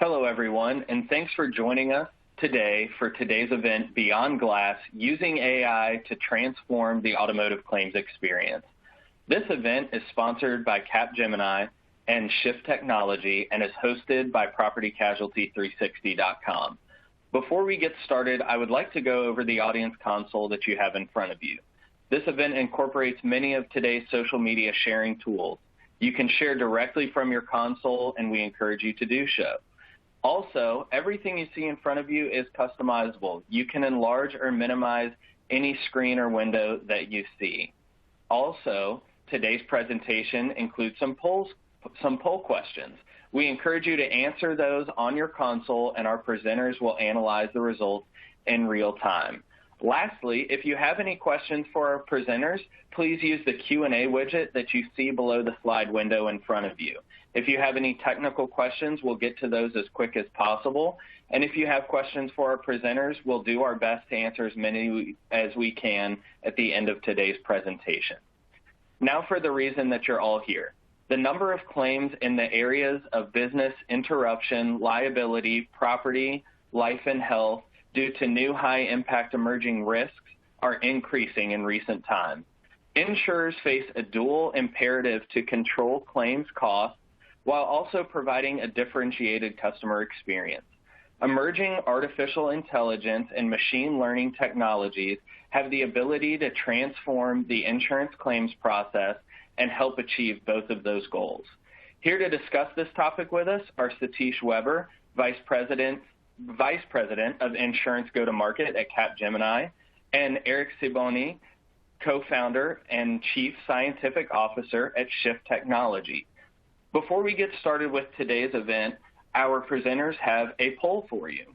Hello, everyone, and thanks for joining us today for today's event, Beyond Glass, Using AI to Transform the Automotive Claims Experience. This event is sponsored by Capgemini and Shift Technology and is hosted by PropertyCasualty360.com. Before we get started, I would like to go over the audience console that you have in front of you. This event incorporates many of today's social media sharing tools. You can share directly from your console, and we encourage you to do so. Also, everything you see in front of you is customizable. You can enlarge or minimize any screen or window that you see. Also, today's presentation includes some poll questions. We encourage you to answer those on your console, and our presenters will analyze the results in real time. Lastly, if you have any questions for our presenters, please use the Q&A widget that you see below the slide window in front of you. If you have any technical questions, we'll get to those as quick as possible. And if you have questions for our presenters, we'll do our best to answer as many as we can at the end of today's presentation. Now for the reason that you're all here. The number of claims in the areas of business interruption, liability, property, life and health, due to new high-impact emerging risks are increasing in recent times. Insurers face a dual imperative to control claims costs while also providing a differentiated customer experience. Emerging artificial intelligence and machine learning technologies have the ability to transform the insurance claims process and help achieve both of those goals. Here to discuss this topic with us are Satish Weber, Vice President of Insurance Go-to-Market at Capgemini, and Eric Sibony, Co-founder and Chief Scientific Officer at Shift Technology. Before we get started with today's event, our presenters have a poll for you.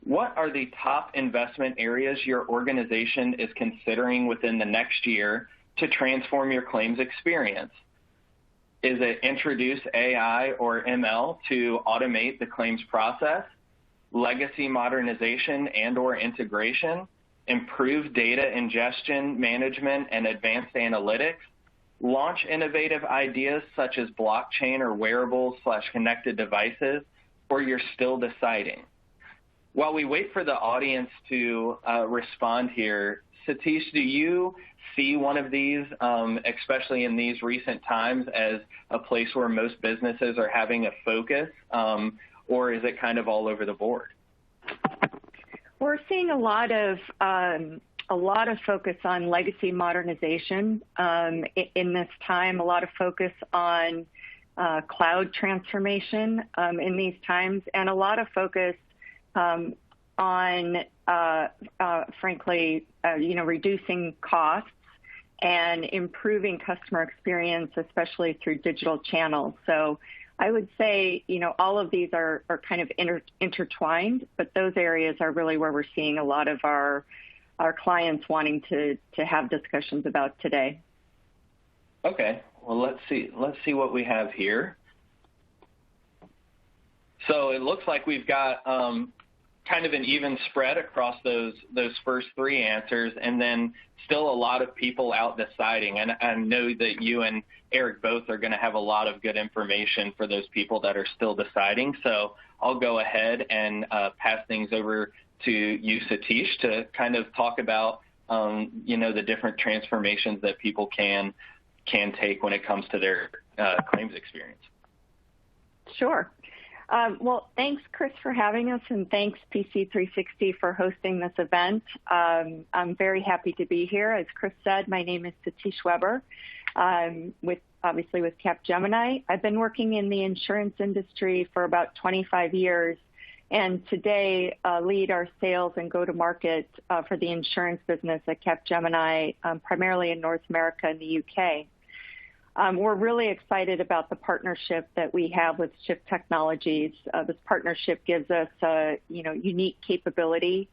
What are the top investment areas your organization is considering within the next year to transform your claims experience? Is it introduce AI or ML to automate the claims process, legacy modernization and or integration, improve data ingestion, management, and advanced analytics, launch innovative ideas such as blockchain or wearables/connected devices, or you're still deciding? While we wait for the audience to respond here, Satish, do you see one of these, especially in these recent times, as a place where most businesses are having a focus, or is it kind of all over the board? We're seeing a lot of focus on legacy modernization in this time, a lot of focus on cloud transformation in these times, and a lot of focus on, frankly, reducing costs and improving customer experience, especially through digital channels. So I would say, all of these are kind of intertwined, but those areas are really where we're seeing a lot of our clients wanting to have discussions about today. Okay, well, let's see what we have here. So it looks like we've got kind of an even spread across those first three answers, and then still a lot of people out deciding. And I know that you and Eric both are going to have a lot of good information for those people that are still deciding. So I'll go ahead and pass things over to you, Satish, to kind of talk about the different transformations that people can take when it comes to their claims experience. Sure. Well, thanks, Chris, for having us, and thanks, PC360, for hosting this event. I'm very happy to be here. As Chris said, my name is Satish Weber, obviously with Capgemini. I've been working in the insurance industry for about 25 years, and today lead our sales and go-to-market for the insurance business at Capgemini, primarily in North America and the UK. We're really excited about the partnership that we have with Shift Technologies. This partnership gives us a unique capability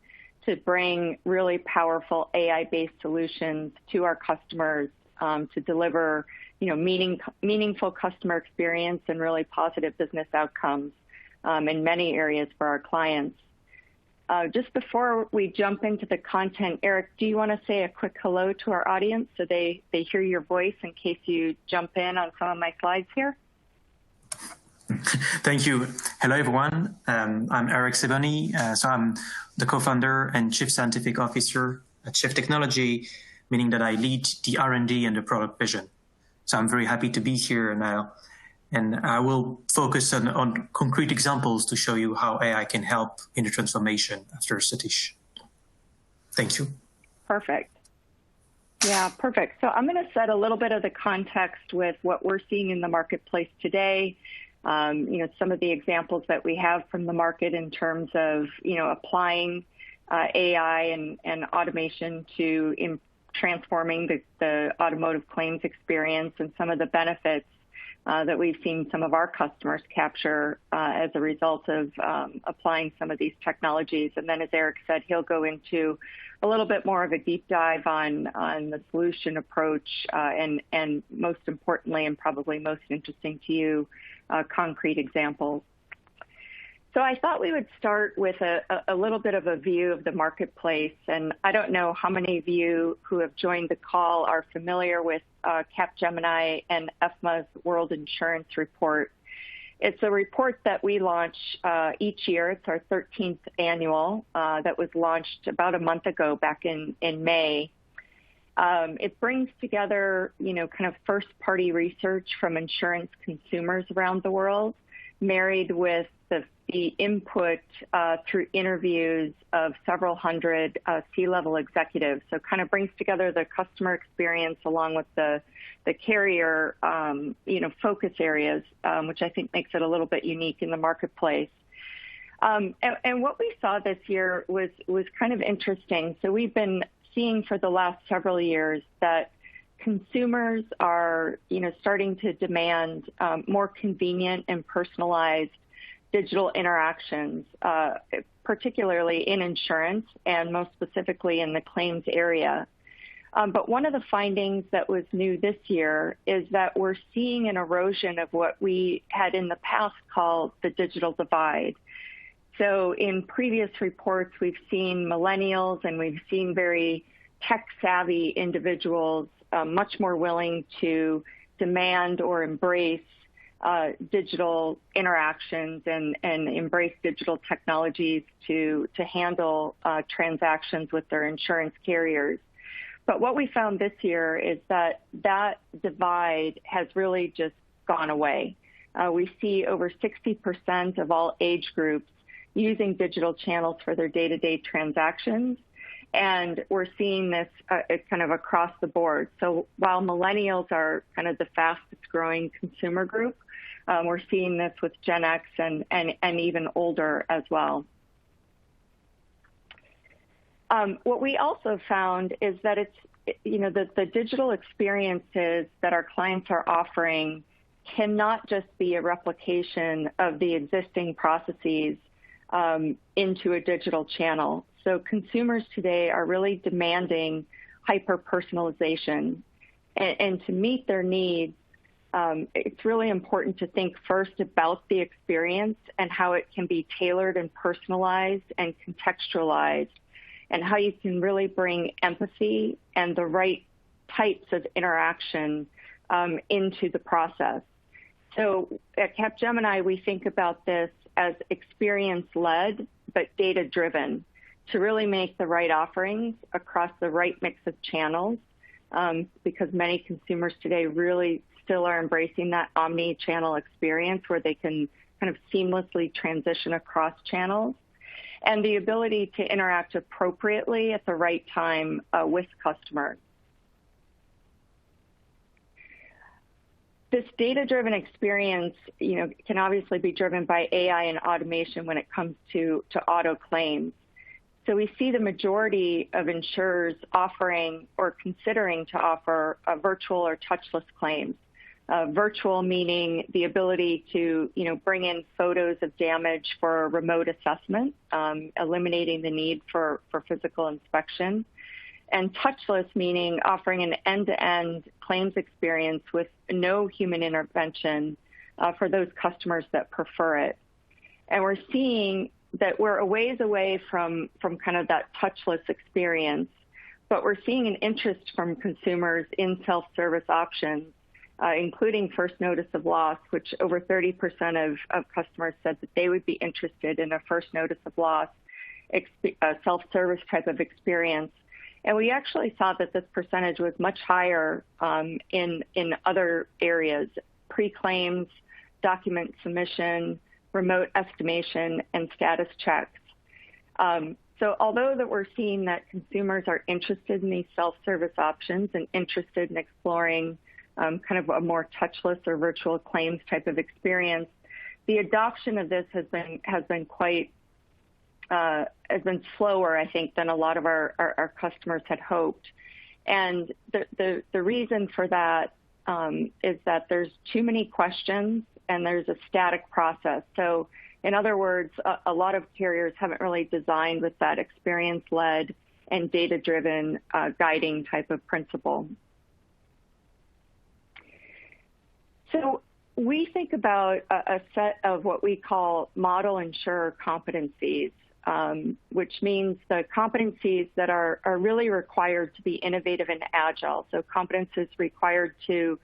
to bring really powerful AI-based solutions to our customers to deliver meaningful customer experience and really positive business outcomes in many areas for our clients. Just before we jump into the content, Eric, do you want to say a quick hello to our audience so they hear your voice in case you jump in on some of my slides here? Thank you. Hello, everyone. I'm Eric Sibony. So I'm the co-founder and chief scientific officer at Chief Technology, meaning that I lead the R&D and the product vision. So I'm very happy to be here now. And I will focus on concrete examples to show you how AI can help in the transformation after Satish. Thank you. Perfect. Yeah, perfect. So I'm going to set a little bit of the context with what we're seeing in the marketplace today. Some of the examples that we have from the market in terms of, applying AI and automation to transforming the automotive claims experience and some of the benefits that we've seen some of our customers capture as a result of applying some of these technologies. And then, as Eric said, he'll go into a little bit more of a deep dive on the solution approach and most importantly, and probably most interesting to you, concrete examples. So I thought we would start with a little bit of a view of the marketplace. And I don't know how many of you who have joined the call are familiar with Capgemini and EFMA's World Insurance Report. It's a report that we launch each year. It's our 13th annual that was launched about a month ago, back in May. It brings together, kind of first-party research from insurance consumers around the world, married with the input through interviews of several hundred C-level executives. So kind of brings together the customer experience along with the carrier, focus areas, which I think makes it a little bit unique in the marketplace. And what we saw this year was kind of interesting. So we've been seeing for the last several years that consumers are, starting to demand more convenient and personalized digital interactions, particularly in insurance and most specifically in the claims area. But one of the findings that was new this year is that we're seeing an erosion of what we had in the past called the digital divide. So in previous reports, we've seen millennials and we've seen very tech-savvy individuals much more willing to demand or embrace digital interactions and embrace digital technologies to handle transactions with their insurance carriers. But what we found this year is that divide has really just gone away. We see over 60% of all age groups using digital channels for their day-to-day transactions. And we're seeing this kind of across the board. So while millennials are kind of the fastest growing consumer group, we're seeing this with Gen X and even older as well. What we also found is that the digital experiences that our clients are offering cannot just be a replication of the existing processes into a digital channel. So consumers today are really demanding hyper-personalization. And to meet their needs, it's really important to think first about the experience and how it can be tailored and personalized and contextualized, and how you can really bring empathy and the right types of interaction into the process. So at Capgemini, we think about this as experience-led but data-driven to really make the right offerings across the right mix of channels, because many consumers today really still are embracing that omni-channel experience where they can kind of seamlessly transition across channels, and the ability to interact appropriately at the right time with customers. This data-driven experience, can obviously be driven by AI and automation when it comes to auto claims. So we see the majority of insurers offering or considering to offer a virtual or touchless claims. Virtual meaning the ability to, bring in photos of damage for remote assessment, eliminating the need for physical inspection. And touchless meaning offering an end-to-end claims experience with no human intervention for those customers that prefer it. And we're seeing that we're a ways away from kind of that touchless experience, but we're seeing an interest from consumers in self-service options including first notice of loss, which over 30% of customers said that they would be interested in a first notice of loss self-service type of experience. And we actually saw that this percentage was much higher in other areas: pre-claims, document submission, remote estimation, and status checks. So although that we're seeing that consumers are interested in these self-service options and interested in exploring kind of a more touchless or virtual claims type of experience, the adoption of this has been slower, I think, than a lot of our customers had hoped. And the reason for that is that there's too many questions and there's a static process. So in other words, a lot of carriers haven't really designed with that experience-led and data-driven guiding type of principle. So we think about a set of what we call model insurer competencies, which means the competencies that are really required to be innovative and agile. So competencies required to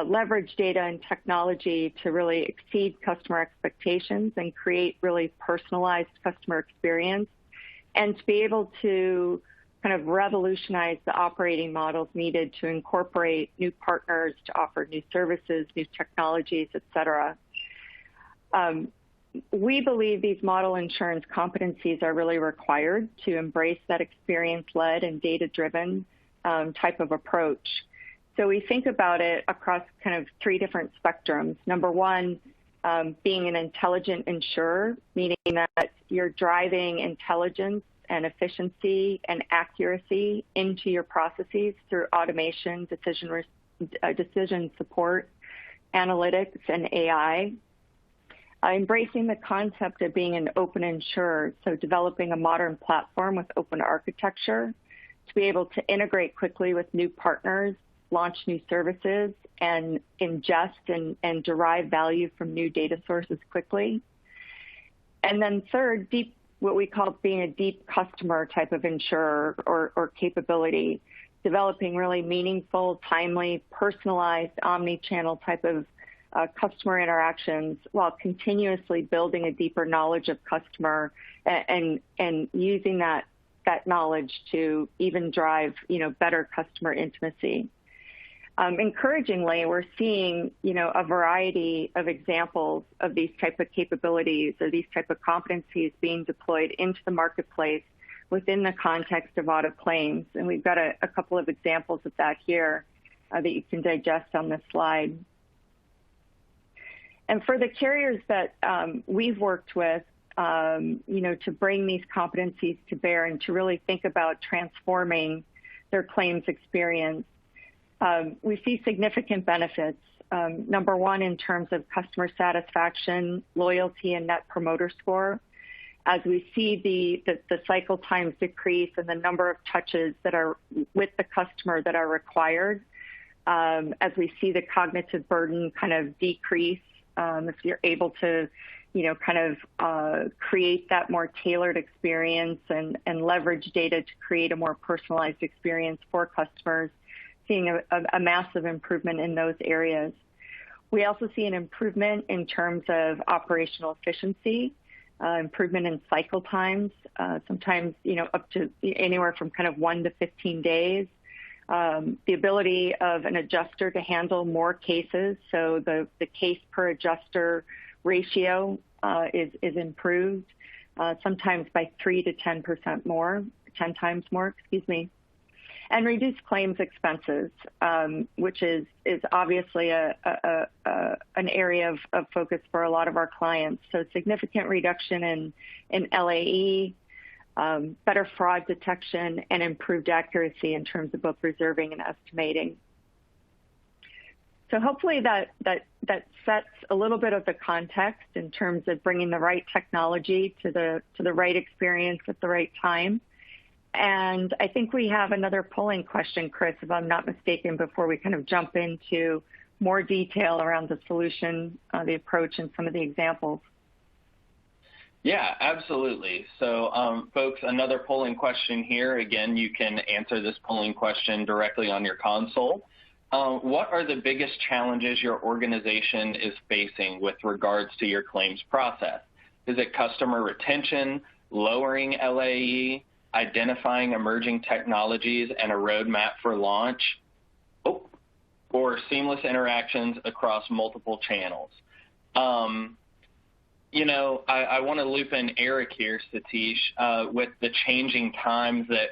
leverage data and technology to really exceed customer expectations and create really personalized customer experience, and to be able to kind of revolutionize the operating models needed to incorporate new partners, to offer new services, new technologies, et cetera. We believe these model insurance competencies are really required to embrace that experience-led and data-driven type of approach. So we think about it across kind of three different spectrums. Number one, being an intelligent insurer, meaning that you're driving intelligence and efficiency and accuracy into your processes through automation, decision support, analytics, and AI. Embracing the concept of being an open insurer, so developing a modern platform with open architecture to be able to integrate quickly with new partners, launch new services, and ingest and derive value from new data sources quickly. And then third, what we call being a deep customer type of insurer or capability, developing really meaningful, timely, personalized, omni-channel type of customer interactions while continuously building a deeper knowledge of customer and using that knowledge to even drive, better customer intimacy. Encouragingly, we're seeing, a variety of examples of these type of capabilities or these type of competencies being deployed into the marketplace within the context of auto claims. And we've got a couple of examples of that here that you can digest on this slide. And for the carriers that we've worked with, to bring these competencies to bear and to really think about transforming their claims experience, we see significant benefits. Number one, in terms of customer satisfaction, loyalty, and net promoter score, as we see the cycle times decrease and the number of touches that are with the customer that are required, as we see the cognitive burden kind of decrease, if you're able to, create that more tailored experience and leverage data to create a more personalized experience for customers, seeing a massive improvement in those areas. We also see an improvement in terms of operational efficiency, improvement in cycle times, sometimes, up to anywhere from kind of 1 to 15 days. The ability of an adjuster to handle more cases, so the case per adjuster ratio is improved, sometimes by 3 to 10% more, 10 times more, and reduce claims expenses, which is obviously an area of focus for a lot of our clients. So significant reduction in LAE, better fraud detection, and improved accuracy in terms of both reserving and estimating. So hopefully that sets a little bit of the context in terms of bringing the right technology to the right experience at the right time. And I think we have another polling question, Chris, if I'm not mistaken, before we kind of jump into more detail around the solution, the approach, and some of the examples. Yeah, absolutely. So, folks, another polling question here. Again, you can answer this polling question directly on your console. what are the biggest challenges your organization is facing with regards to your claims process? Is it customer retention, lowering LAE, identifying emerging technologies and a roadmap for launch, or seamless interactions across multiple channels? I want to loop in Eric here, Satish, with the changing times that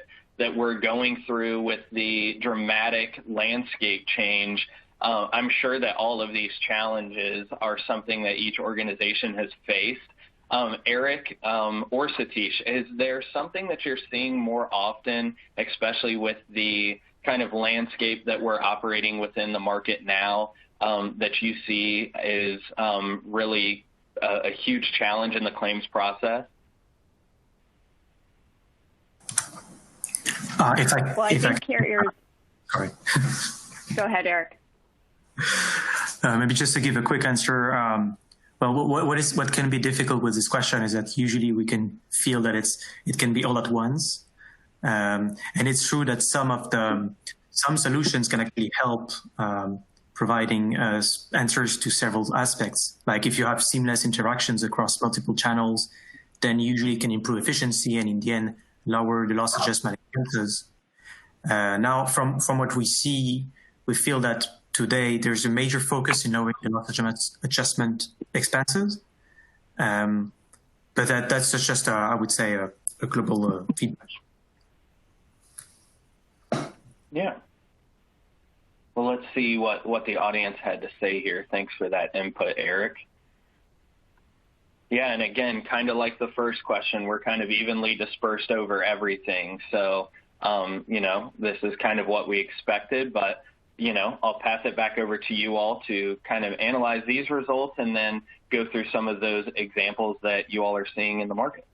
we're going through with the dramatic landscape change. I'm sure that all of these challenges are something that each organization has faced. Eric or Satish, is there something that you're seeing more often, especially with the kind of landscape that we're operating within the market now, that you see is really a huge challenge in the claims process? I think carriers. Sorry. Go ahead, Eric. Maybe just to give a quick answer. What can be difficult with this question is that usually we can feel that it can be all at once, and it's true that some solutions can actually help providing answers to several aspects. Like if you have seamless interactions across multiple channels, then usually it can improve efficiency and in the end lower the loss adjustment expenses. Now, from what we see, we feel that today there's a major focus in lowering the loss adjustment expenses, but that's just I would say a global feedback. Yeah. Well, let's see what the audience had to say here. Thanks for that input, Eric. Yeah, and again, kind of like the first question, we're kind of evenly dispersed over everything. So, this is kind of what we expected, but, I'll pass it back over to you all to kind of analyze these results and then go through some of those examples that you all are seeing in the market.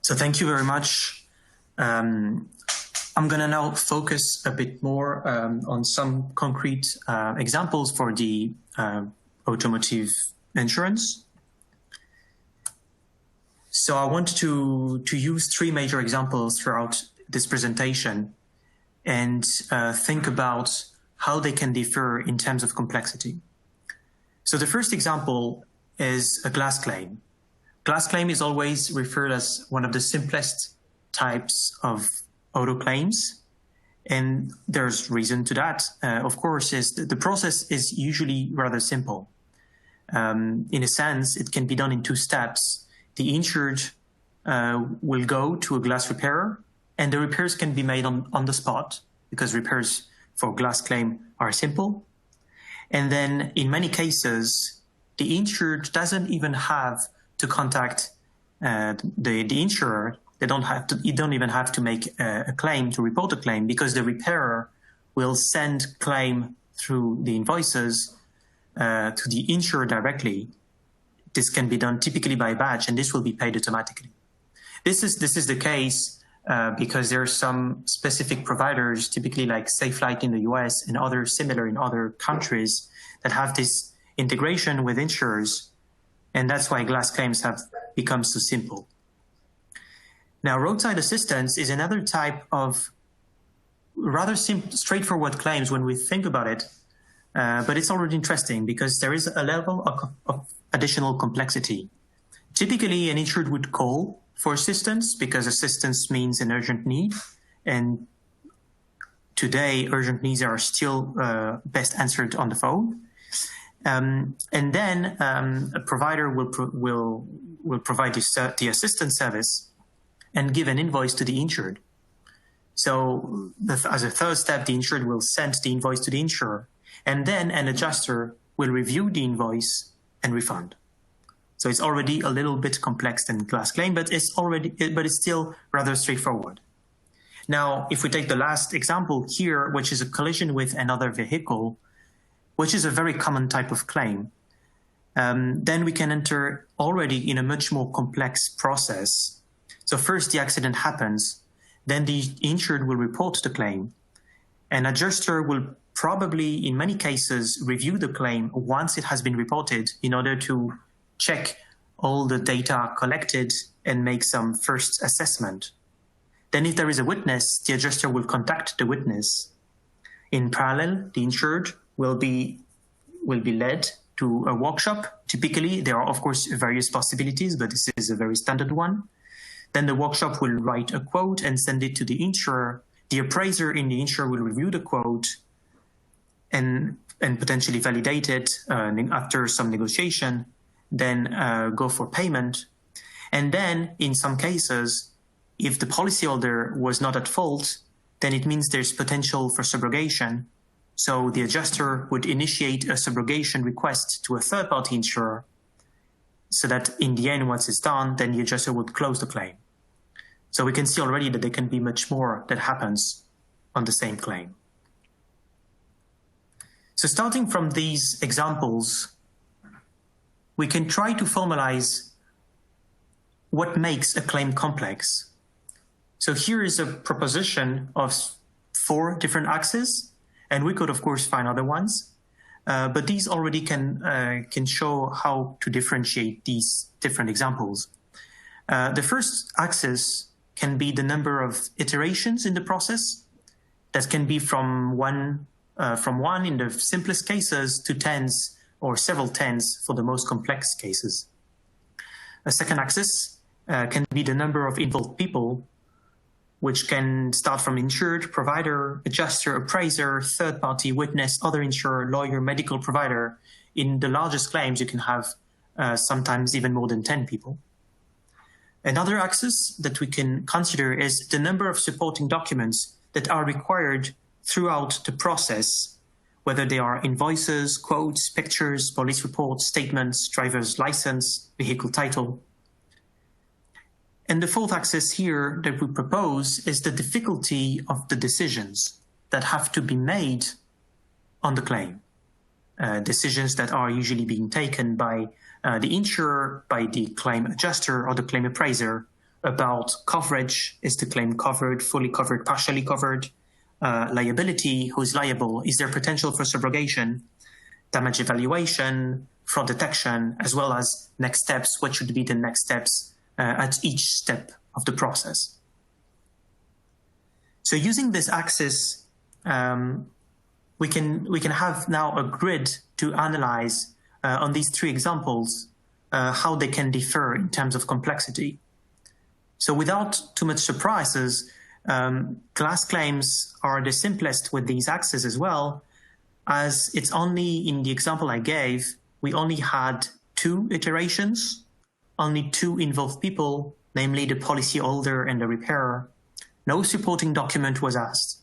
So thank you very much. I'm going to now focus a bit more on some concrete examples for the automotive insurance. So I want to use three major examples throughout this presentation and think about how they can differ in terms of complexity. So the first example is a glass claim. Glass claim is always referred as one of the simplest types of auto claims, and there's reason to that. Of course, is the process is usually rather simple. In a sense, it can be done in two steps. The insured will go to a glass repairer, and the repairs can be made on the spot because repairs for glass claim are simple. And then in many cases, the insured doesn't even have to contact the insurer. You don't even have to make a claim to report a claim because the repairer will send claim through the invoices to the insurer directly. This can be done typically by batch, and this will be paid automatically. This is the case because there are some specific providers, typically like SafeLight in the US and others similar in other countries, that have this integration with insurers, and that's why glass claims have become so simple. Now, roadside assistance is another type of rather straightforward claims when we think about it, but it's already interesting because there is a level of additional complexity. Typically, an insured would call for assistance because assistance means an urgent need, and today urgent needs are still best answered on the phone. And then a provider will provide the assistance service and give an invoice to the insured. So as a third step, the insured will send the invoice to the insurer, and then an adjuster will review the invoice and refund. So it's already a little bit complex than glass claim, but it's still rather straightforward. Now, if we take the last example here, which is a collision with another vehicle, which is a very common type of claim, then we can enter already in a much more complex process. So first the accident happens, then the insured will report the claim. An adjuster will probably, in many cases, review the claim once it has been reported in order to check all the data collected and make some first assessment. Then if there is a witness, the adjuster will contact the witness. In parallel, the insured will be led to a workshop. Typically, there are, of course, various possibilities, but this is a very standard one. Then the workshop will write a quote and send it to the insurer. The appraiser in the insurer will review the quote and potentially validate it after some negotiation, then go for payment. And then, in some cases, if the policyholder was not at fault, then it means there's potential for subrogation. So the adjuster would initiate a subrogation request to a third-party insurer so that in the end, once it's done, then the adjuster would close the claim. So we can see already that there can be much more that happens on the same claim. So starting from these examples, we can try to formalize what makes a claim complex. So here is a proposition of 4 different axes, and we could, of course, find other ones. But these already can show how to differentiate these different examples. The first axis can be the number of iterations in the process. That can be from one in the simplest cases to tens or several tens for the most complex cases. A second axis can be the number of involved people, which can start from insured, provider, adjuster, appraiser, third-party, witness, other insurer, lawyer, medical provider. In the largest claims, you can have sometimes even more than 10 people. Another axis that we can consider is the number of supporting documents that are required throughout the process, whether they are invoices, quotes, pictures, police reports, statements, driver's license, vehicle title. And the fourth axis here that we propose is the difficulty of the decisions that have to be made on the claim. Decisions that are usually being taken by the insurer, by the claim adjuster or the claim appraiser about coverage. Is the claim covered, fully covered, partially covered? Liability, who's liable? Is there potential for subrogation? Damage evaluation, fraud detection, as well as next steps. What should be the next steps at each step of the process? So using this axis, we can have now a grid to analyze on these 3 examples how they can differ in terms of complexity. So without too much surprises, class claims are the simplest with these axes as well, as it's only in the example I gave, we only had 2 iterations, only 2 involved people, namely the policyholder and the repairer. No supporting document was asked.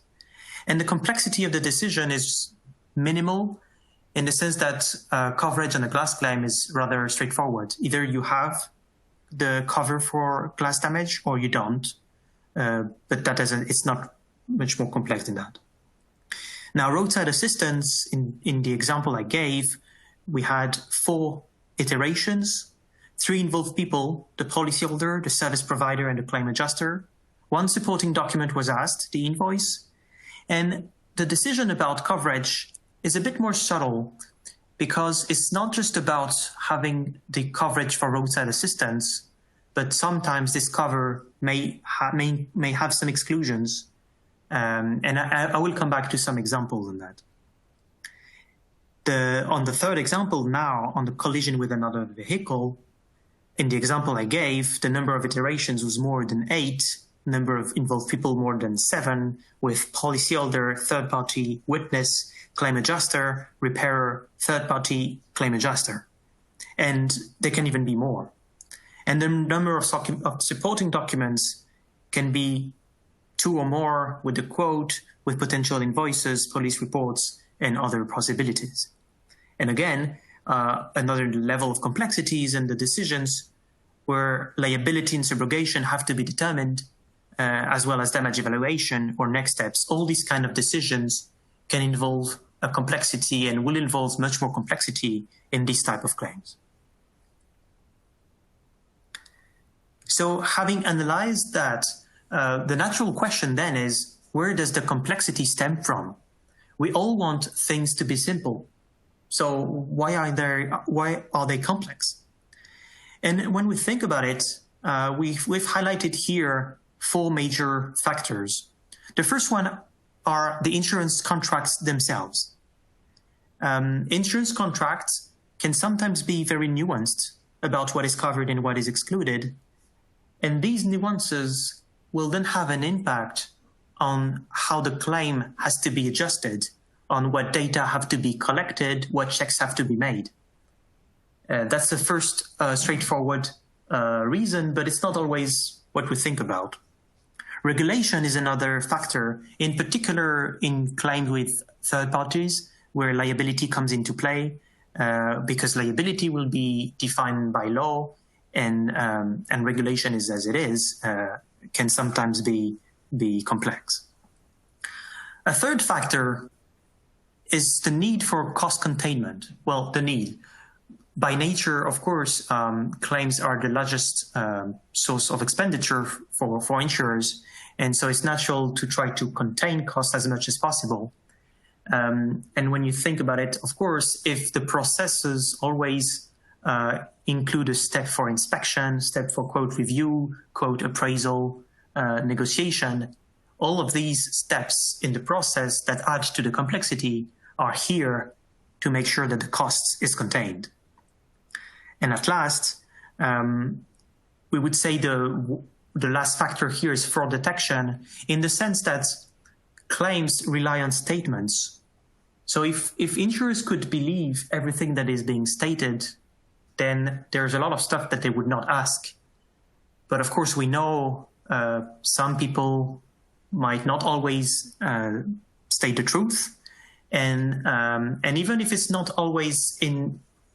And the complexity of the decision is minimal in the sense that coverage on a glass claim is rather straightforward. Either you have the cover for glass damage or you don't. But it's not much more complex than that. Now, roadside assistance, in the example I gave, we had 4 iterations, 3 involved people, the policyholder, the service provider, and the claim adjuster. 1 supporting document was asked, the invoice. And the decision about coverage is a bit more subtle because it's not just about having the coverage for roadside assistance, but sometimes this cover may have some exclusions. And I will come back to some examples on that. On the third example now, on the collision with another vehicle, in the example I gave, the number of iterations was more than 8, number of involved people more than 7, with policyholder, third-party witness, claim adjuster, repairer, third-party claim adjuster. And there can even be more. And the number of supporting documents can be 2 or more with the quote, with potential invoices, police reports, and other possibilities. And again, another level of complexities and the decisions where liability and subrogation have to be determined, as well as damage evaluation or next steps. All these kind of decisions can involve a complexity and will involve much more complexity in these type of claims. So having analyzed that, the natural question then is, where does the complexity stem from? We all want things to be simple. So why are they complex? And when we think about it, we've highlighted here four major factors. The first one are the insurance contracts themselves. Insurance contracts can sometimes be very nuanced about what is covered and what is excluded. And these nuances will then have an impact on how the claim has to be adjusted, on what data have to be collected, what checks have to be made. That's the first straightforward reason, but it's not always what we think about. Regulation is another factor, in particular in claims with third parties, where liability comes into play, because liability will be defined by law, and regulation is as it is, can sometimes be complex. A third factor is the need for cost containment. Well, the need. By nature, of course, claims are the largest source of expenditure for insurers, and so it's natural to try to contain costs as much as possible. And when you think about it, of course, if the processes always include a step for inspection, step for quote review, quote appraisal, negotiation, all of these steps in the process that add to the complexity are here to make sure that the cost is contained. And at last, we would say the last factor here is fraud detection, in the sense that claims rely on statements. So if insurers could believe everything that is being stated, then there's a lot of stuff that they would not ask. But of course, we know some people might not always state the truth. And even if it's not always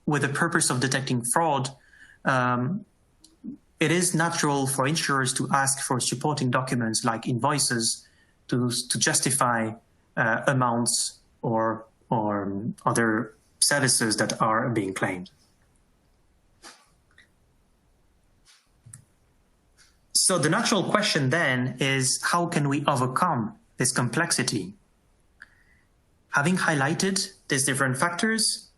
with the purpose of detecting fraud, it is natural for insurers to ask for supporting documents like invoices to justify amounts or other services that are being claimed. So the natural question then is, how can we overcome this complexity? Having highlighted these different factors,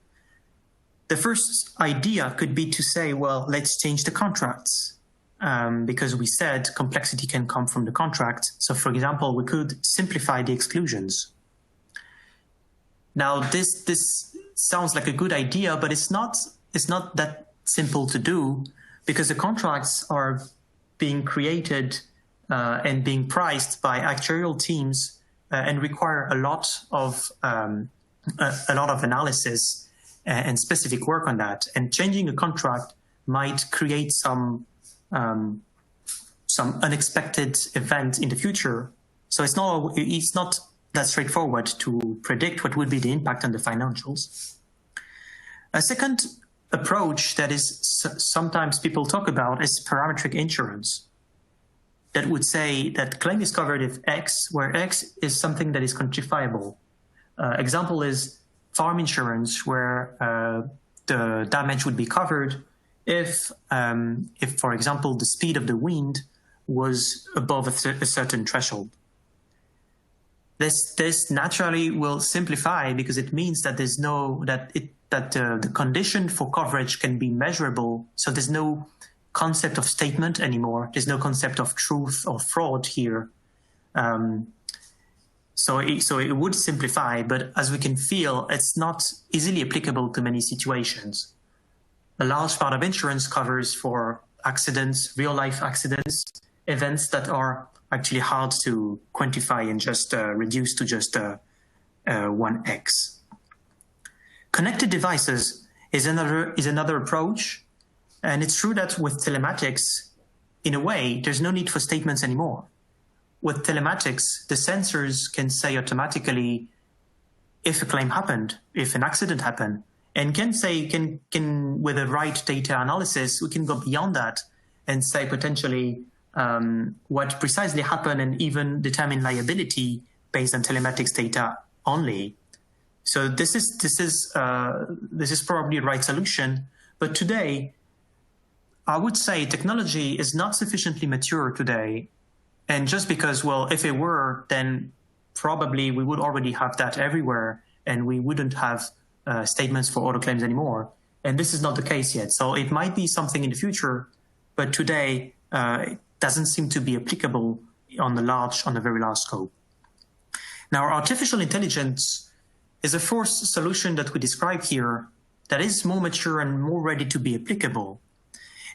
the first idea could be to say, well, let's change the contracts, because we said complexity can come from the contract. So for example, we could simplify the exclusions. Now, this sounds like a good idea, but it's not that simple to do, because the contracts are being created and being priced by actuarial teams and require a lot of analysis and specific work on that. And changing a contract might create some unexpected event in the future. So it's not that straightforward to predict what would be the impact on the financials. A second approach that is sometimes people talk about is parametric insurance. That would say that claim is covered if X, where X is something that is quantifiable. Example is farm insurance, where the damage would be covered if, for example, the speed of the wind was above a certain threshold. This naturally will simplify, because it means that there's the condition for coverage can be measurable. So there's no concept of statement anymore. There's no concept of truth or fraud here. So it would simplify, but as we can feel, it's not easily applicable to many situations. A large part of insurance covers for accidents, real life accidents, events that are actually hard to quantify and just reduce to just 1x. Connected devices is another approach, and it's true that with telematics, in a way, there's no need for statements anymore. With telematics, the sensors can say automatically if a claim happened, if an accident happened, and can with the right data analysis, we can go beyond that and say potentially what precisely happened, and even determine liability based on telematics data only. So this is probably the right solution. But today, I would say technology is not sufficiently mature today. And just because, well, if it were, then probably we would already have that everywhere, and we wouldn't have statements for auto claims anymore. And this is not the case yet. So it might be something in the future, but today doesn't seem to be applicable on a very large scope. Now, artificial intelligence is a fourth solution that we describe here that is more mature and more ready to be applicable.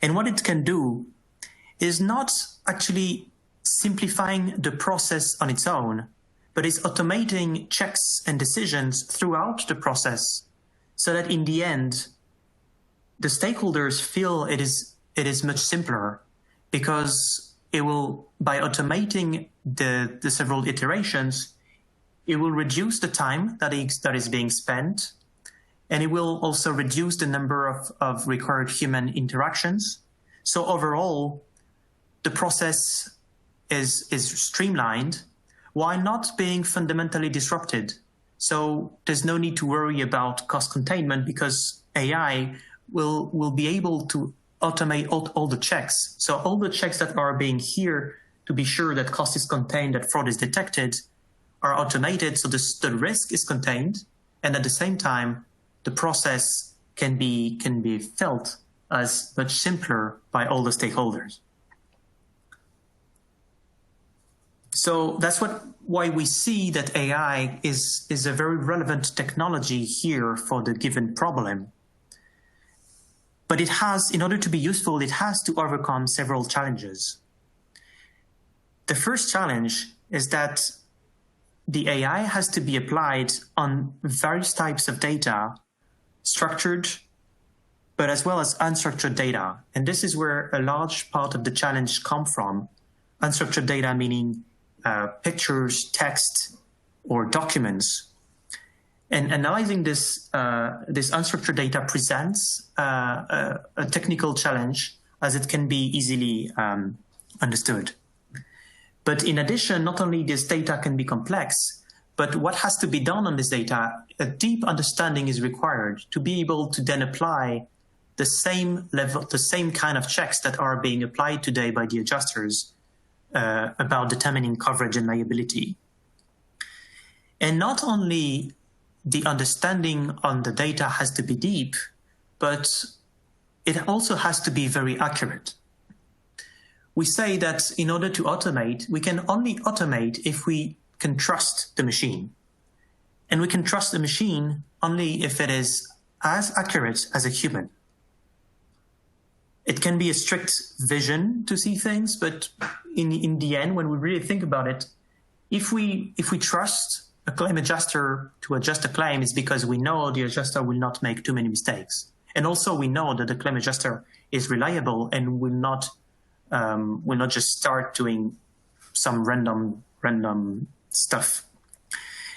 And what it can do is not actually simplifying the process on its own, but is automating checks and decisions throughout the process so that in the end, the stakeholders feel it is much simpler, because it will, by automating the several iterations, it will reduce the time that is being spent, and it will also reduce the number of required human interactions. So overall, the process is streamlined while not being fundamentally disrupted. So there's no need to worry about cost containment, because AI will be able to automate all the checks. So all the checks that are being here to be sure that cost is contained, that fraud is detected, are automated, so the risk is contained, and at the same time, the process can be felt as much simpler by all the stakeholders. So that's why we see that AI is a very relevant technology here for the given problem. But it has, in order to be useful, it has to overcome several challenges. The first challenge is that the AI has to be applied on various types of data, structured, but as well as unstructured data. And this is where a large part of the challenge comes from. Unstructured data meaning pictures, text, or documents. And analyzing this unstructured data presents a technical challenge, as it can be easily understood. But in addition, not only this data can be complex, but what has to be done on this data, a deep understanding is required to be able to then apply the same level, the same kind of checks that are being applied today by the adjusters about determining coverage and liability. And not only the understanding on the data has to be deep, but it also has to be very accurate. We say that in order to automate, we can only automate if we can trust the machine. And we can trust the machine only if it is as accurate as a human. It can be a strict vision to see things, but in the end, when we really think about it, if we trust a claim adjuster to adjust a claim, it's because we know the adjuster will not make too many mistakes. And also we know that the claim adjuster is reliable and will not just start doing some random stuff.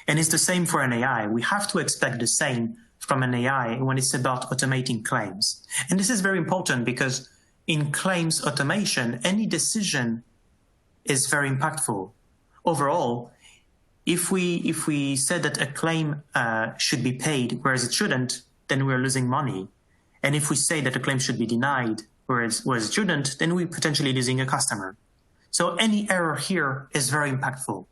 And it's the same for an AI. We have to expect the same from an AI when it's about automating claims. And this is very important because in claims automation, any decision is very impactful. Overall, if we said that a claim should be paid, whereas it shouldn't, then we're losing money. And if we say that a claim should be denied, whereas it shouldn't, then we're potentially losing a customer. So any error here is very impactful.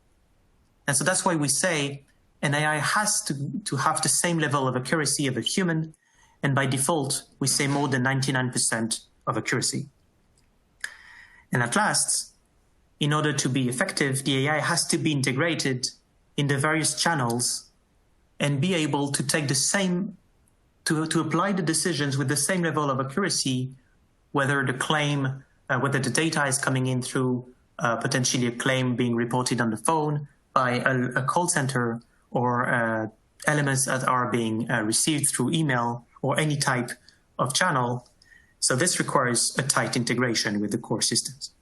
And so that's why we say an AI has to have the same level of accuracy of a human, and by default, we say more than 99% of accuracy. And at last, in order to be effective, the AI has to be integrated in the various channels and be able to take the same, to apply the decisions with the same level of accuracy, whether the claim, whether the data is coming in through potentially a claim being reported on the phone by a call center, or elements that are being received through email or any type of channel. So this requires a tight integration with the core systems.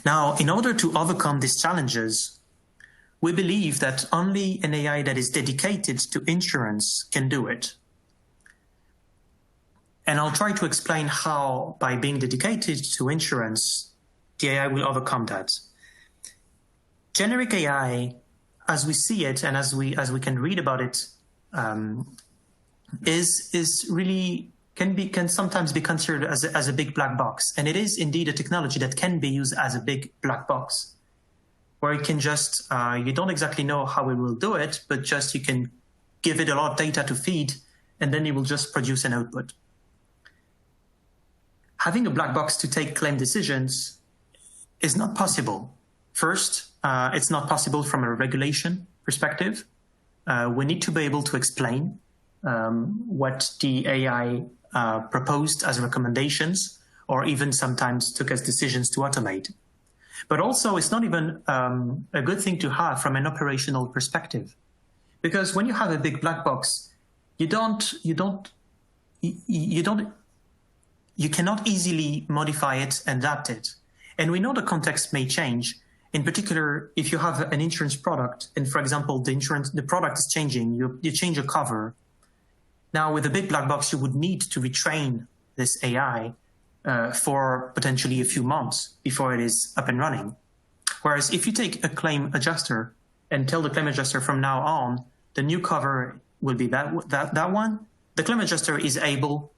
Now, in order to overcome these challenges, we believe that only an AI that is dedicated to insurance can do it. And I'll try to explain how, by being dedicated to insurance, the AI will overcome that. Generic AI, as we see it and as we can read about it, is really can sometimes be considered as a big black box, and it is indeed a technology that can be used as a big black box, where it can just you don't exactly know how it will do it, but just you can give it a lot of data to feed, and then it will just produce an output. having a black box to take claim decisions is not possible. First, it's not possible from a regulation perspective. We need to be able to explain what the AI proposed as recommendations, or even sometimes took as decisions to automate. But also, it's not even a good thing to have from an operational perspective, because when you have a big black box, you cannot easily modify it and adapt it. And we know the context may change. In particular, if you have an insurance product, and for example, the product is changing, you change a cover. Now, with a big black box, you would need to retrain this AI for potentially a few months before it is up and running. Whereas if you take a claim adjuster and tell the claim adjuster from now on, the new cover will be that one, the claim adjuster is able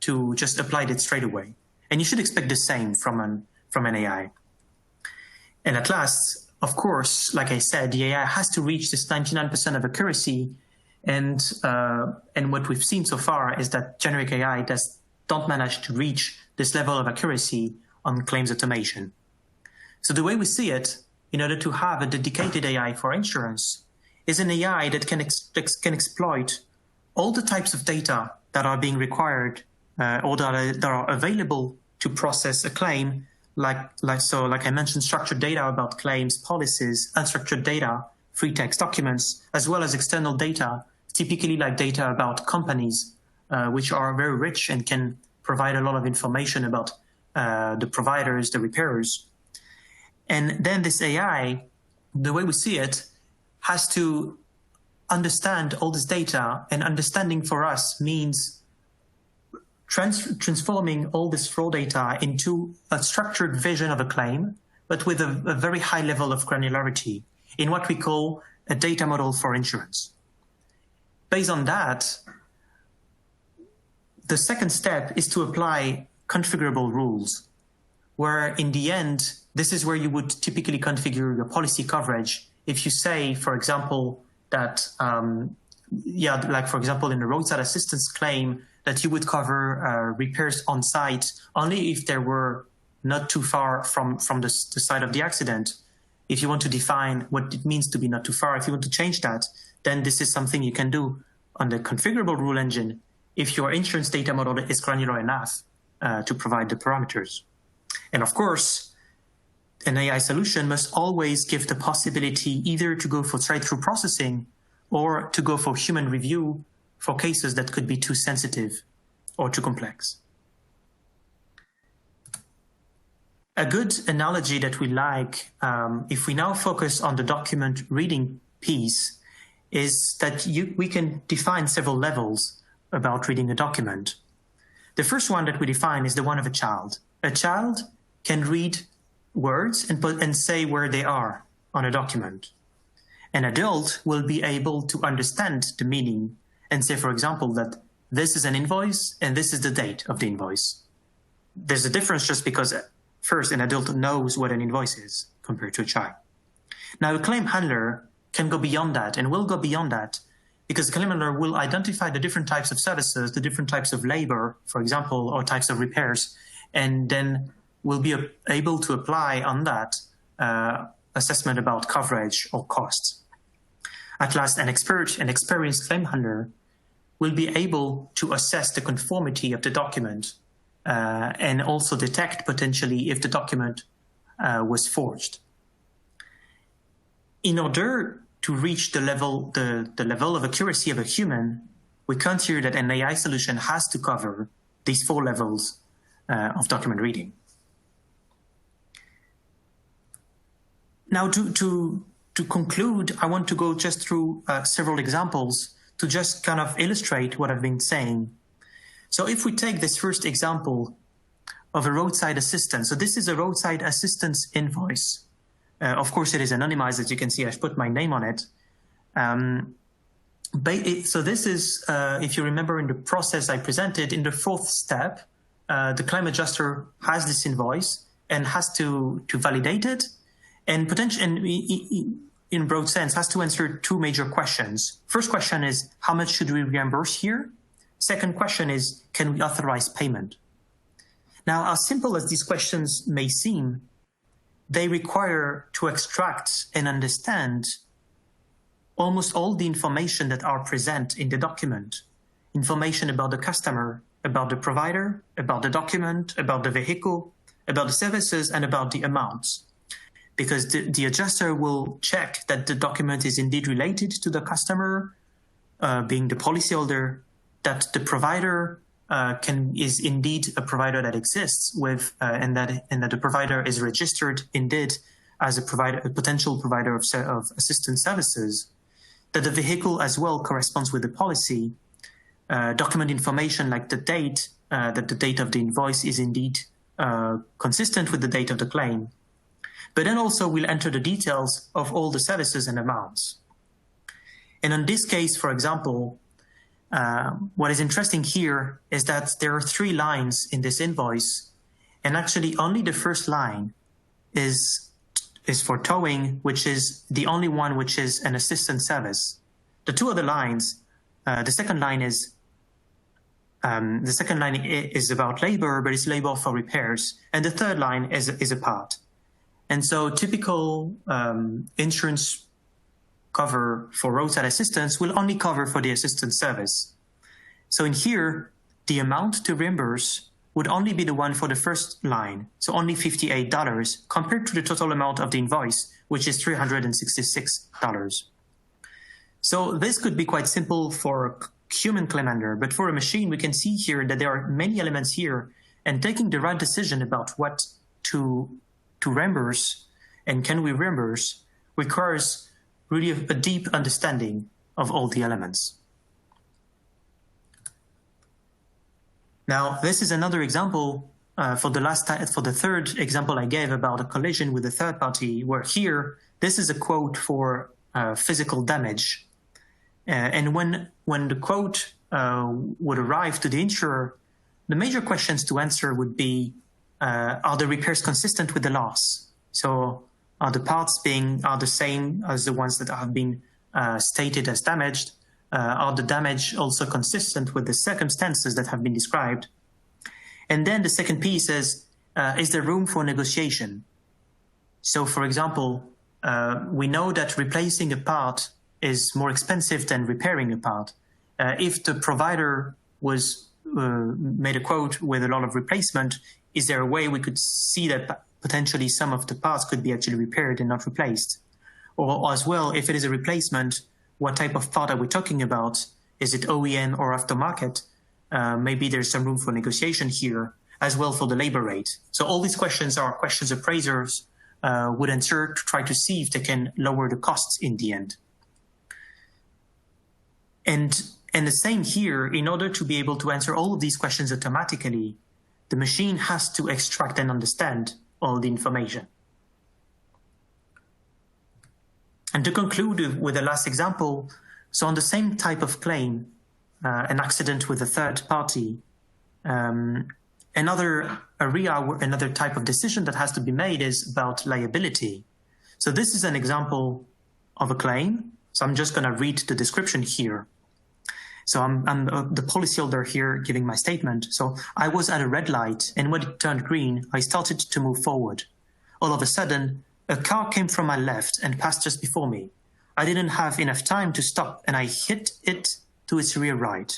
to just apply it straight away. And you should expect the same from an AI. And at last, of course, like I said, the AI has to reach this 99% of accuracy. And what we've seen so far is that generic AI don't manage to reach this level of accuracy on claims automation. So the way we see it, in order to have a dedicated AI for insurance, is an AI that can exploit all the types of data that are being required or that are available to process a claim, like I mentioned, structured data about claims, policies, unstructured data, free text documents, as well as external data, typically like data about companies, which are very rich and can provide a lot of information about the providers, the repairers. And then this AI, the way we see it, has to understand all this data, and understanding for us means transforming all this raw data into a structured vision of a claim, but with a very high level of granularity in what we call a data model for insurance. Based on that, the second step is to apply configurable rules, where in the end, this is where you would typically configure your policy coverage. If you say, for example, that, like for example, in a roadside assistance claim, that you would cover repairs on site only if they were not too far from the site of the accident. If you want to define what it means to be not too far, if you want to change that, then this is something you can do on the configurable rule engine if your insurance data model is granular enough to provide the parameters. And of course, an AI solution must always give the possibility either to go for straight-through processing or to go for human review for cases that could be too sensitive or too complex. A good analogy that we like, if we now focus on the document reading piece, is that we can define several levels about reading a document. The first one that we define is the one of a child. A child can read words and say where they are on a document. An adult will be able to understand the meaning and say, for example, that this is an invoice and this is the date of the invoice. There's a difference just because first an adult knows what an invoice is compared to a child. Now a claim handler can go beyond that and will go beyond that because the claim handler will identify the different types of services, the different types of labor, for example, or types of repairs, and then will be able to apply on that assessment about coverage or costs. At last, an experienced claim handler will be able to assess the conformity of the document and also detect potentially if the document was forged. In order to reach the level of accuracy of a human, we consider that an AI solution has to cover these 4 levels of document reading. Now, to conclude, I want to go just through several examples to just kind of illustrate what I've been saying. So if we take this first example of a roadside assistance, so this is a roadside assistance invoice. Of course, it is anonymized, as you can see, I've put my name on it. So this is, if you remember in the process I presented, in the 4th step, the claim adjuster has this invoice and has to validate it, and potentially, in broad sense, has to answer 2 major questions. First question is, how much should we reimburse here? Second question is, can we authorize payment? Now, as simple as these questions may seem, they require to extract and understand almost all the information that are present in the document. Information about the customer, about the provider, about the document, about the vehicle, about the services, and about the amounts. Because the adjuster will check that the document is indeed related to the customer, being the policyholder, that the provider is indeed a provider that exists with, and that the provider is registered indeed as a potential provider of assistance services, that the vehicle as well corresponds with the policy, document information like the date, that the date of the invoice is indeed consistent with the date of the claim. But then also we'll enter the details of all the services and amounts. And in this case, for example, what is interesting here is that there are 3 lines in this invoice, and actually only the first line is for towing, which is the only one which is an assistance service. The 2 other lines, the second line is about labor, but it's labor for repairs, and the third line is a part. And so typical insurance cover for roadside assistance will only cover for the assistance service. So in here, the amount to reimburse would only be the one for the first line, so only $58 compared to the total amount of the invoice, which is $366. So this could be quite simple for a human claim handler, but for a machine, we can see here that there are many elements here, and taking the right decision about what to reimburse and can we reimburse requires really a deep understanding of all the elements. Now, this is another example for the third example I gave about a collision with a third party, where here, this is a quote for physical damage. And when the quote would arrive to the insurer, the major questions to answer would be, are the repairs consistent with the loss? So are the parts are the same as the ones that have been stated as damaged? Are the damage also consistent with the circumstances that have been described? And then the second piece is there room for negotiation? So for example, we know that replacing a part is more expensive than repairing a part. If the provider was made a quote with a lot of replacement, is there a way we could see that potentially some of the parts could be actually repaired and not replaced? Or as well, if it is a replacement, what type of part are we talking about? Is it OEM or aftermarket? Maybe there's some room for negotiation here, as well for the labor rate. So all these questions are questions appraisers would answer to try to see if they can lower the costs in the end. And the same here, in order to be able to answer all of these questions automatically, the machine has to extract and understand all the information. And to conclude with the last example, so on the same type of claim, an accident with a third party, another area, another type of decision that has to be made is about liability. So this is an example of a claim. So I'm just going to read the description here. So I'm the policyholder here giving my statement. So I was at a red light, and when it turned green, I started to move forward. All of a sudden, a car came from my left and passed just before me. I didn't have enough time to stop, and I hit it to its rear right.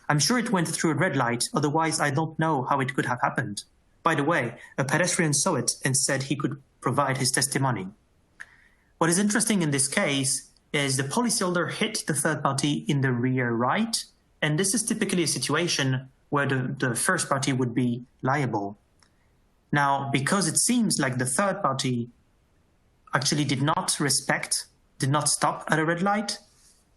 I'm sure it went through a red light, otherwise I don't know how it could have happened. By the way, a pedestrian saw it and said he could provide his testimony. What is interesting in this case is the policyholder hit the third party in the rear right, and this is typically a situation where the first party would be liable. Now, because it seems like the third party actually did not stop at a red light,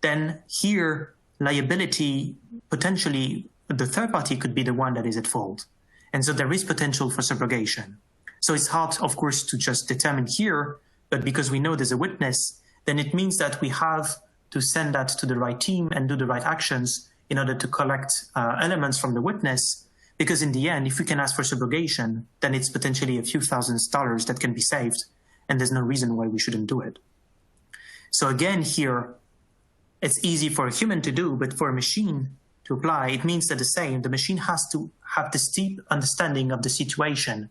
then here liability, potentially the third party could be the one that is at fault. And so there is potential for subrogation. So it's hard, of course, to just determine here, but because we know there's a witness, then it means that we have to send that to the right team and do the right actions in order to collect elements from the witness. Because in the end, if we can ask for subrogation, then it's potentially a few $1000s that can be saved, and there's no reason why we shouldn't do it. So again, here, it's easy for a human to do, but for a machine to apply, it means that the machine has to have this deep understanding of the situation.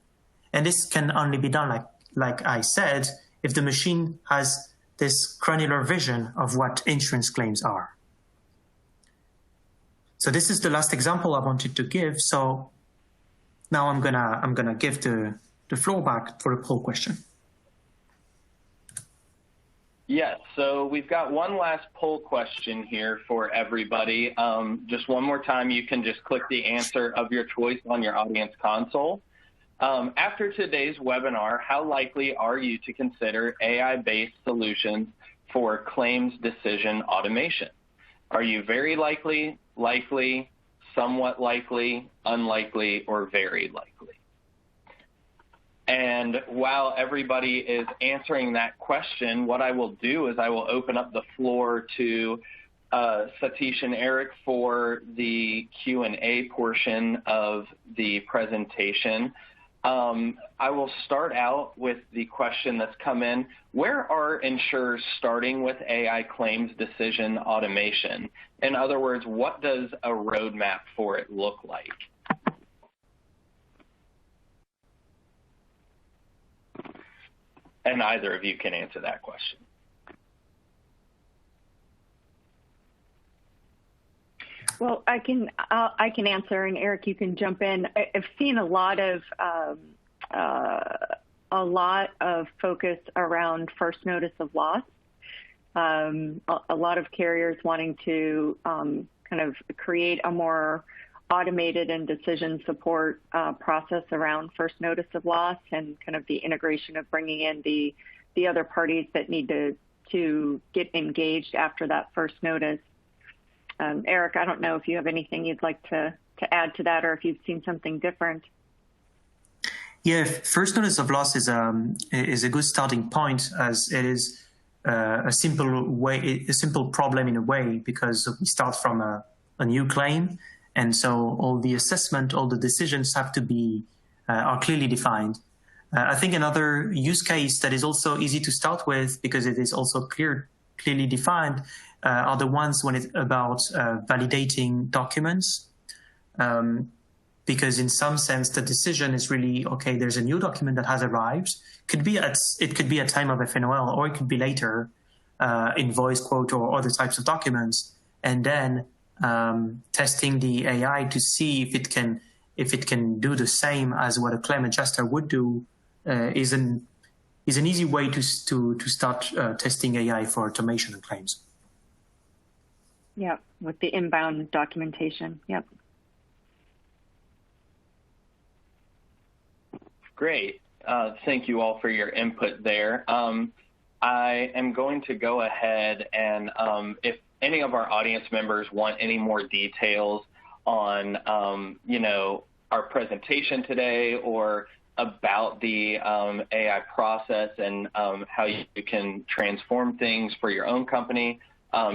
And this can only be done, like I said, if the machine has this granular vision of what insurance claims are. So this is the last example I wanted to give. So now I'm gonna give the floor back for a poll question. Yes, so we've got one last poll question here for everybody. Just one more time, you can just click the answer of your choice on your audience console. After today's webinar, how likely are you to consider AI-based solutions for claims decision automation? Are you very likely, likely, somewhat likely, unlikely, or very likely? And while everybody is answering that question, what I will do is I will open up the floor to Satish and Eric for the Q&A portion of the presentation. I will start out with the question that's come in. Where are insurers starting with AI claims decision automation? In other words, what does a roadmap for it look like? And either of you can answer that question. Well, I can answer, and Eric, you can jump in. I've seen a lot of focus around first notice of loss. A lot of carriers wanting to kind of create a more automated and decision support process around first notice of loss, and kind of the integration of bringing in the other parties that need to get engaged after that first notice. Eric, I don't know if you have anything you'd like to add to that, or if you've seen something different. Yeah, first notice of loss is a good starting point, as it is a simple problem in a way, because we start from a new claim. And so all the assessment, all the decisions have to be are clearly defined. I think another use case that is also easy to start with, because it is also clearly defined, are the ones when it's about validating documents. Because in some sense, the decision is really, okay, there's a new document that has arrived. It could be at time of FNOL, or it could be later, invoice, quote, or other types of documents. And then testing the AI to see if it can do the same as what a claim adjuster would do is an easy way to start testing AI for automation of claims. Yeah, with the inbound documentation. Yep. Great. Thank you all for your input there. I am going to go ahead and if any of our audience members want any more details on, our presentation today, or about the AI process and how you can transform things for your own company,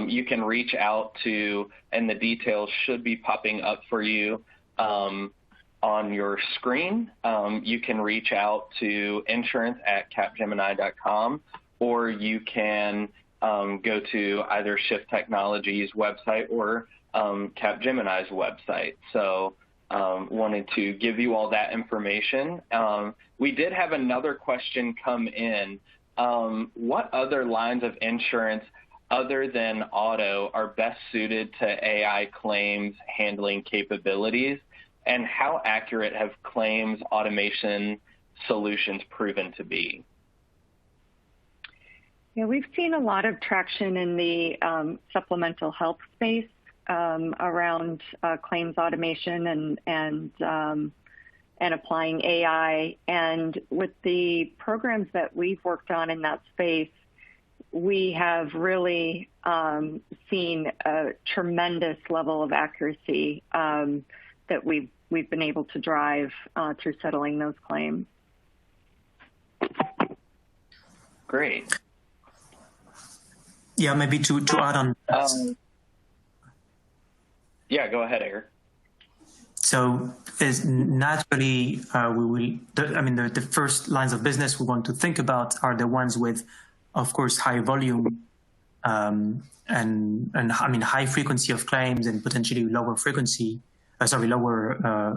you can reach out to, and the details should be popping up for you on your screen. You can reach out to insurance@capgemini.com, or you can go to either Shift Technologies website or Capgemini's website. So wanted to give you all that information. We did have another question come in. What other lines of insurance other than auto are best suited to AI claims handling capabilities, and how accurate have claims automation solutions proven to be? Yeah, we've seen a lot of traction in the supplemental health space around claims automation and applying AI. And with the programs that we've worked on in that space, we have really seen a tremendous level of accuracy that we've been able to drive through settling those claims. Great. Yeah, maybe to add on. Yeah, go ahead, Eric. So naturally, the first lines of business we want to think about are the ones with, of course, high volume and I mean high frequency of claims and potentially lower frequency, lower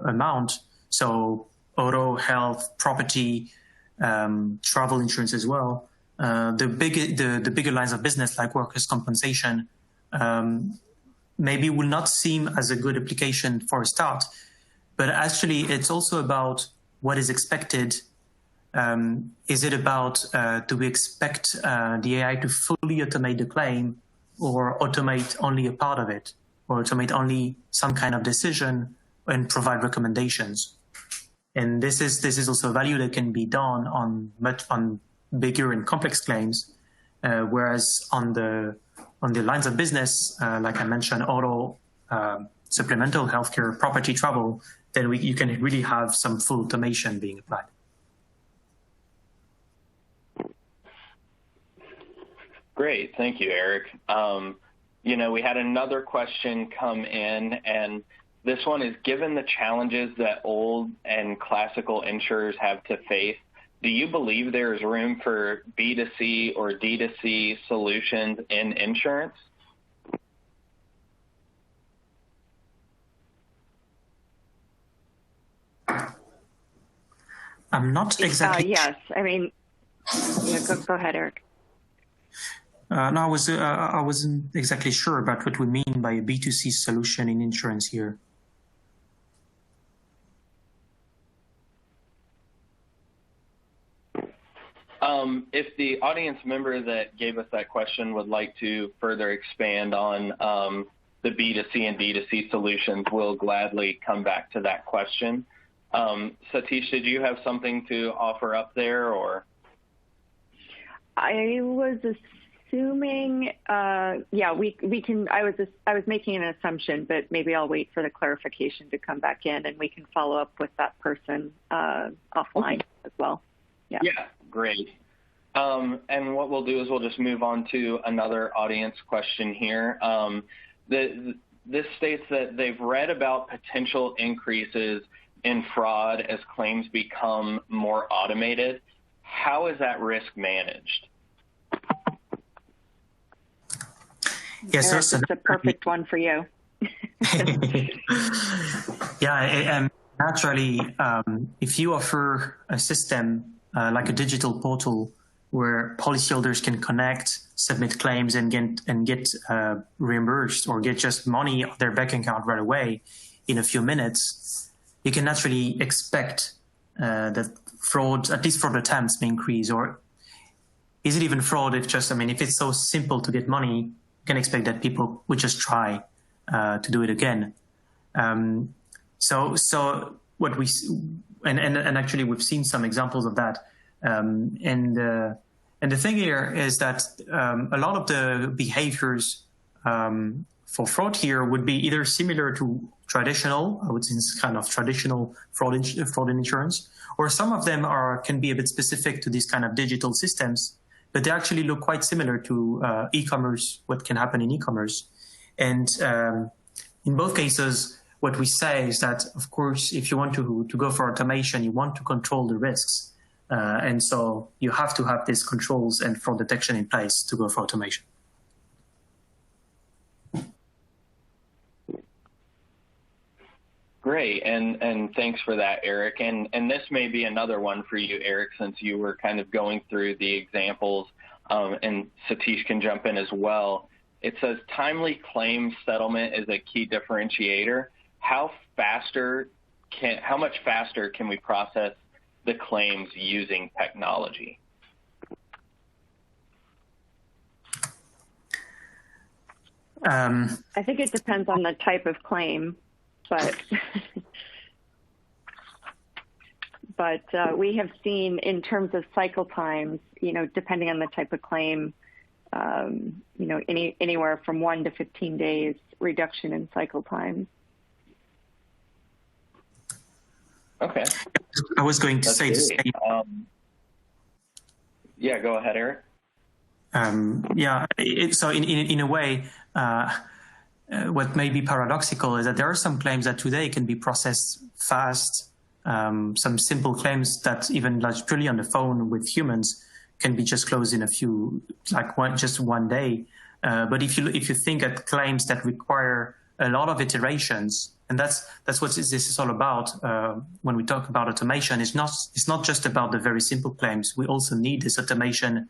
amount. So auto, health, property, travel insurance as well. The bigger lines of business like workers' compensation maybe will not seem as a good application for a start, but actually it's also about what is expected. Is it about do we expect the AI to fully automate the claim, or automate only a part of it, or automate only some kind of decision and provide recommendations? And this is also a value that can be done on bigger and complex claims, whereas on the lines of business, like I mentioned, auto, supplemental healthcare, property, travel, then you can really have some full automation being applied. Great, thank you, Eric. We had another question come in, and this one is, given the challenges that old and classical insurers have to face, do you believe there is room for B2C or D2C solutions in insurance? I'm not exactly. Yes, I mean, go ahead, Eric. No, I wasn't exactly sure about what we mean by a B2C solution in insurance here. If the audience member that gave us that question would like to further expand on the B2C and D2C solutions, we'll gladly come back to that question. Satish, did you have something to offer up there, or? I was assuming, we can. I was making an assumption, but maybe I'll wait for the clarification to come back in, and we can follow up with that person offline as well. Yeah. Yeah, great. And what we'll do is we'll just move on to another audience question here. This states that they've read about potential increases in fraud as claims become more automated. How is that risk managed? Yes, Eric, it's a perfect one for you. Yeah, naturally, if you offer a system like a digital portal where policyholders can connect, submit claims, and get reimbursed or get just money on their bank account right away in a few minutes, you can naturally expect that fraud, at least fraud attempts, may increase. Or is it even fraud if it's so simple to get money, you can expect that people would just try to do it again. So what we and actually we've seen some examples of that. And the thing here is that a lot of the behaviors for fraud here would be either similar to traditional, I would say it's kind of traditional fraud in insurance, or some of them can be a bit specific to these kind of digital systems, but they actually look quite similar to e-commerce, what can happen in e-commerce. And in both cases, what we say is that, of course, if you want to go for automation, you want to control the risks. And so you have to have these controls and fraud detection in place to go for automation. Great, and thanks for that, Eric. And this may be another one for you, Eric, since you were kind of going through the examples, and Satish can jump in as well. It says timely claim settlement is a key differentiator. How much faster can we process the claims using technology? I think it depends on the type of claim, but we have seen in terms of cycle times, depending on the type of claim, anywhere from 1 to 15 days reduction in cycle times. Okay. I was going to say the same. Yeah, go ahead, Eric. So in a way, what may be paradoxical is that there are some claims that today can be processed fast. Some simple claims that even purely on the phone with humans can be just closed in just one day. But if you think at claims that require a lot of iterations, and that's what this is all about. When we talk about automation, it's not just about the very simple claims. We also need this automation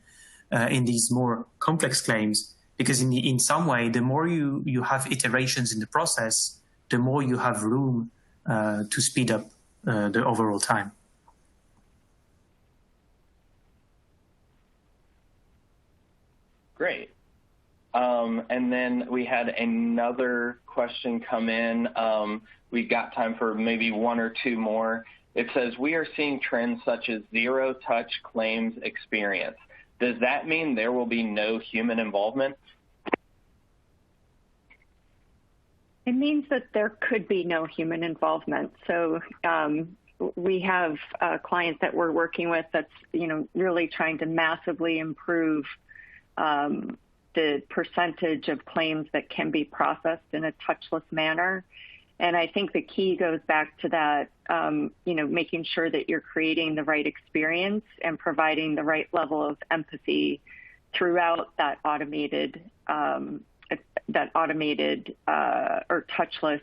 in these more complex claims, because in some way, the more you have iterations in the process, the more you have room to speed up the overall time. Great. And then we had another question come in. We got time for maybe one or two more. It says, we are seeing trends such as zero-touch claims experience. Does that mean there will be no human involvement? It means that there could be no human involvement. So we have clients that we're working with that's really trying to massively improve the percentage of claims that can be processed in a touchless manner. And I think the key goes back to that, making sure that you're creating the right experience and providing the right level of empathy throughout that automated or touchless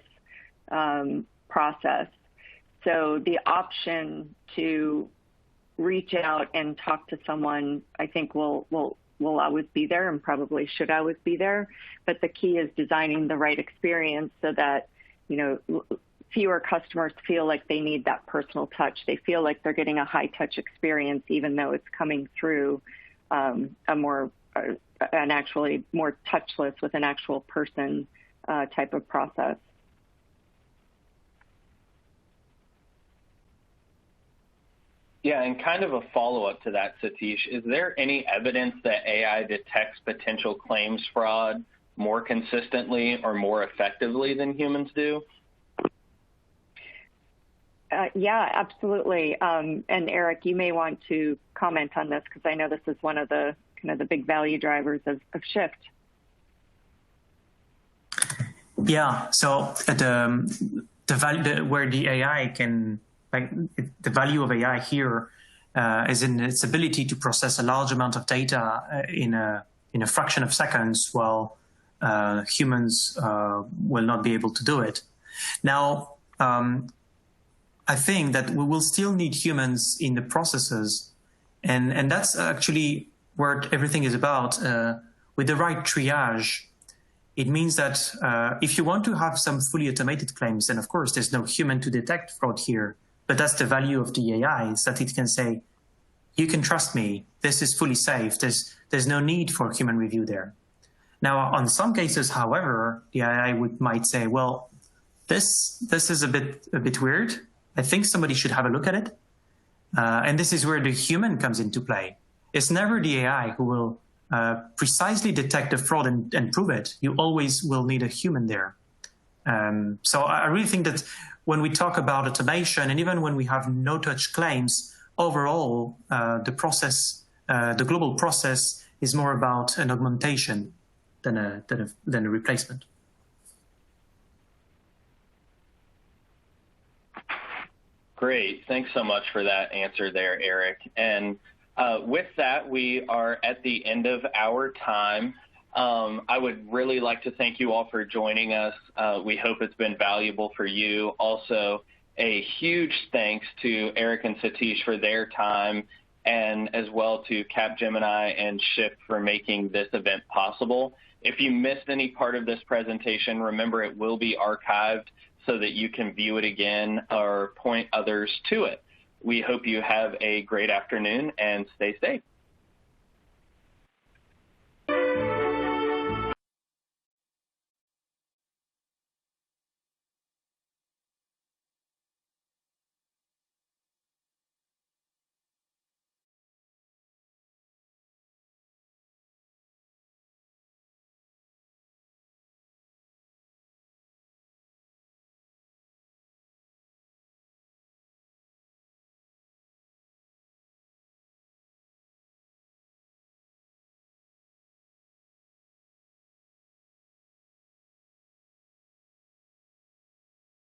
process. So the option to reach out and talk to someone, I think will always be there and probably should always be there. But the key is designing the right experience so that, fewer customers feel like they need that personal touch. They feel like they're getting a high touch experience, even though it's coming through an actually more touchless with an actual person type of process. Yeah, and kind of a follow-up to that, Satish, is there any evidence that AI detects potential claims fraud more consistently or more effectively than humans do? Yeah, absolutely. And Eric, you may want to comment on this because I know this is one of the the big value drivers of Shift. Yeah. So the value where the AI can, the value of AI here is in its ability to process a large amount of data in a fraction of seconds, while humans will not be able to do it. Now, I think that we will still need humans in the processes, and that's actually where everything is about. With the right triage, it means that if you want to have some fully automated claims, then of course there's no human to detect fraud here. But that's the value of the AI, is that it can say, you can trust me, this is fully safe, there's no need for human review there. Now, on some cases, however, the AI might say, well, this is a bit weird. I think somebody should have a look at it. And this is where the human comes into play. It's never the AI who will precisely detect the fraud and prove it. You always will need a human there. So I really think that when we talk about automation, and even when we have no-touch claims, overall, the global process is more about an augmentation than a replacement. Great. Thanks so much for that answer there, Eric. And with that, we are at the end of our time. I would really like to thank you all for joining us. We hope it's been valuable for you. Also, a huge thanks to Eric and Satish for their time, and as well to Capgemini and Shift for making this event possible. If you missed any part of this presentation, remember it will be archived so that you can view it again or point others to it. We hope you have a great afternoon and stay safe.